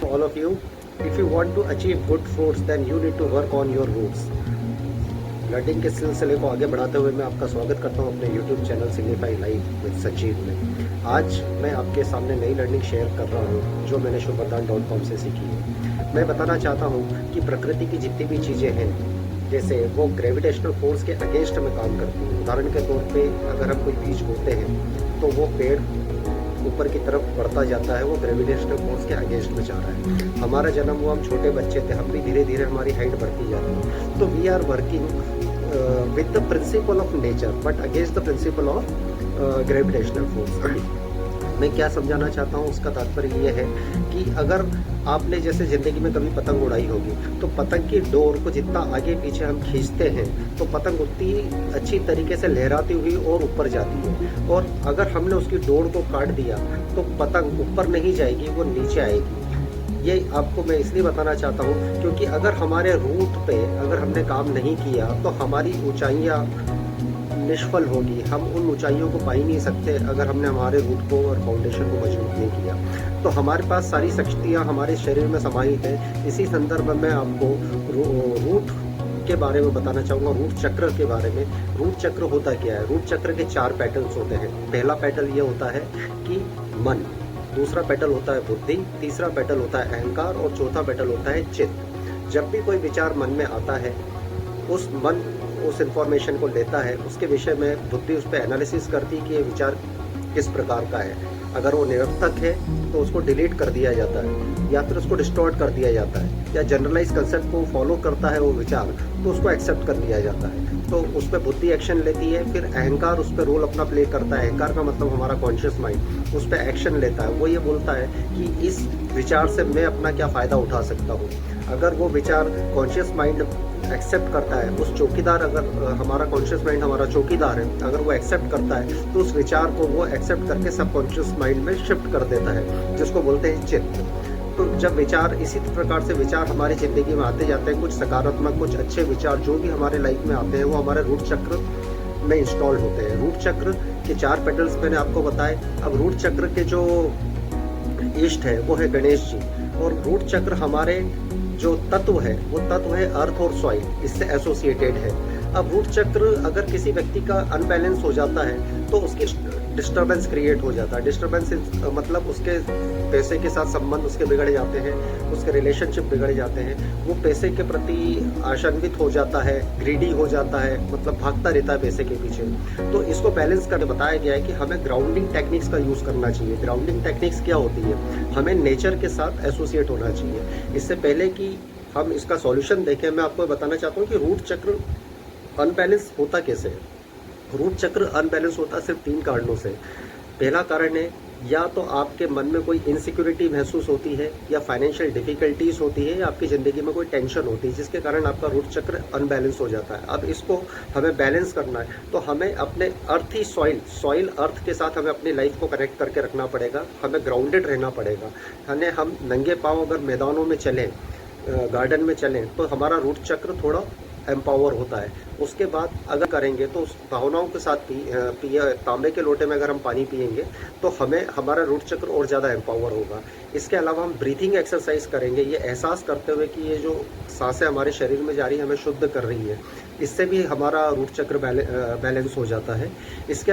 all of you. If you want to achieve good fruits, then you need to work on your roots. Learning के सिलसिले को आगे बढ़ाते हुए मैं आपका स्वागत करता हूं अपने YouTube channel signify life with सचिव में। आज मैं आपके सामने नई लर्निंग शेयर कर रहा हूं जो मैंने shubhardhan.com से सीखी है। मैं बताना चाहता हूं कि प्रकृति की जितनी भी चीज़ें हैं, जैसे वो ग्रेविटेशनल फोर्स के अगेंस्ट में काम करती हैं। उदाहरण के तौर पे अगर हम कोई बीज बोते हैं तो वो पेड़ ऊपर की तरफ बढ़ता जाता है, वो ग्रेविटेशनल फोर्स के अगेंस्ट में जा रहा है। हमारा जन्म हुआ, हम छोटे बच्चे थे, हम भी धीरे धीरे हमारी हाइट बढ़ती जाती है। तो we are working with the principle of nature but against the principle of gravitational force. मैं क्या समझाना चाहता हूँ, उसका तात्पर्य ये है कि अगर आपने जैसे ज़िंदगी में कभी पतंग उड़ाई होगी तो पतंग की डोर को जितना आगे पीछे हम खींचते हैं तो पतंग उतनी अच्छी तरीके से लहराती हुई और ऊपर जाती है। और अगर हमने उसकी डोर को काट दिया तो पतंग ऊपर नहीं जाएगी, वो नीचे आएगी। ये आपको मैं इसलिए बताना चाहता हूँ क्योंकि अगर हमारे रूट पे अगर हमने काम नहीं किया तो हमारी ऊंचाइयाँ निष्फल होगी। हम उन ऊंचाइयों को पा ही नहीं सकते अगर हमने हमारे रूट को और फाउंडेशन को मजबूत नहीं किया। तो हमारे पास सारी शक्तियाँ हमारे शरीर में समाहित है। इसी संदर्भ में मैं आपको रूट के बारे में बताना चाहूँगा, रूट चक्र के बारे में। रूट चक्र होता क्या है? रूट चक्र के 4 पेटल्स होते हैं। पहला पेटल ये होता है कि मन, दूसरा पेटल होता है बुद्धि, तीसरा पेटल होता है अहंकार और चौथा पेटल होता है चित्त। जब भी कोई विचार मन में आता है, उस मन उस इंफॉर्मेशन को लेता है, उसके विषय में बुद्धि उस पर एनालिसिस करती है कि ये विचार किस प्रकार का है। अगर वो निरर्थक है तो उसको डिलीट कर दिया जाता है या फिर उसको डिस्टॉर्ट कर दिया जाता है, या जनरलाइज कंसेप्ट को फॉलो करता है वो विचार तो उसको एक्सेप्ट कर लिया जाता है। तो उस पर बुद्धि एक्शन लेती है। फिर अहंकार उस पर रोल अपना प्ले करता है। अहंकार का मतलब हमारा कॉन्शियस माइंड उस पर एक्शन लेता है। वो ये बोलता है कि इस विचार से मैं अपना क्या फ़ायदा उठा सकता हूँ। अगर वो विचार कॉन्शियस माइंड एक्सेप्ट करता है, उस चौकीदार, अगर हमारा कॉन्शियस माइंड हमारा चौकीदार है, अगर वो एक्सेप्ट करता है तो उस विचार को वो एक्सेप्ट करके सब कॉन्शियस माइंड में शिफ्ट कर देता है, जिसको बोलते हैं चित्त। तो जब विचार इसी प्रकार से विचार हमारी ज़िंदगी में आते जाते हैं, कुछ सकारात्मक कुछ अच्छे विचार जो भी हमारे लाइफ में आते हैं वो हमारे रूट चक्र में इंस्टॉल होते हैं। रूट चक्र के 4 पेटल्स मैंने आपको बताए। अब रूट चक्र के जो इष्ट है वो है गणेश जी, और रूट चक्र हमारे जो तत्व है वो तत्व है अर्थ और सॉइल, इससे एसोसिएटेड है। अब रूट चक्र अगर किसी व्यक्ति का अनबैलेंस हो जाता है तो उसकी डिस्टर्बेंस क्रिएट हो जाता है। डिस्टर्बेंस मतलब उसके पैसे के साथ संबंध उसके बिगड़ जाते हैं, उसके रिलेशनशिप बिगड़ जाते हैं, वो पैसे के प्रति आशान्वित हो जाता है, ग्रीडी हो जाता है, मतलब भागता रहता है पैसे के पीछे। तो इसको बैलेंस करके बताया गया है कि हमें ग्राउंडिंग टेक्निक्स का यूज़ करना चाहिए। ग्राउंडिंग टेक्निक्स क्या होती है? हमें नेचर के साथ एसोसिएट होना चाहिए। इससे पहले कि हम इसका सॉल्यूशन देखें, मैं आपको बताना चाहता हूँ कि रूट चक्र अनबैलेंस होता कैसे है। रूट चक्र अनबैलेंस होता सिर्फ 3 कारणों से। पहला कारण है या तो आपके मन में कोई इनसिक्योरिटी महसूस होती है, या फाइनेंशियल डिफिकल्टीज होती है, या आपकी ज़िंदगी में कोई टेंशन होती है जिसके कारण आपका रूट चक्र अनबैलेंस हो जाता है। अब इसको हमें बैलेंस करना है तो हमें अपने अर्थ ही सॉइल अर्थ के साथ हमें अपनी लाइफ को कनेक्ट करके रखना पड़ेगा। हमें ग्राउंडेड रहना पड़ेगा। हम नंगे पाँव अगर मैदानों में चलें, गार्डन में चलें तो हमारा रूट चक्र थोड़ा एम्पावर होता है। उसके बाद अगर करेंगे तो उस भावनाओं के साथ तांबे के लोटे में अगर हम पानी पिएंगे तो हमें हमारा रूट चक्र और ज़्यादा एम्पावर होगा। इसके अलावा हम ब्रीथिंग एक्सरसाइज करेंगे, ये एहसास करते हुए कि ये जो सांसें हमारे शरीर में जा रही है हमें शुद्ध कर रही है, इससे भी हमारा रूट चक्र बैलेंस हो जाता है। इसके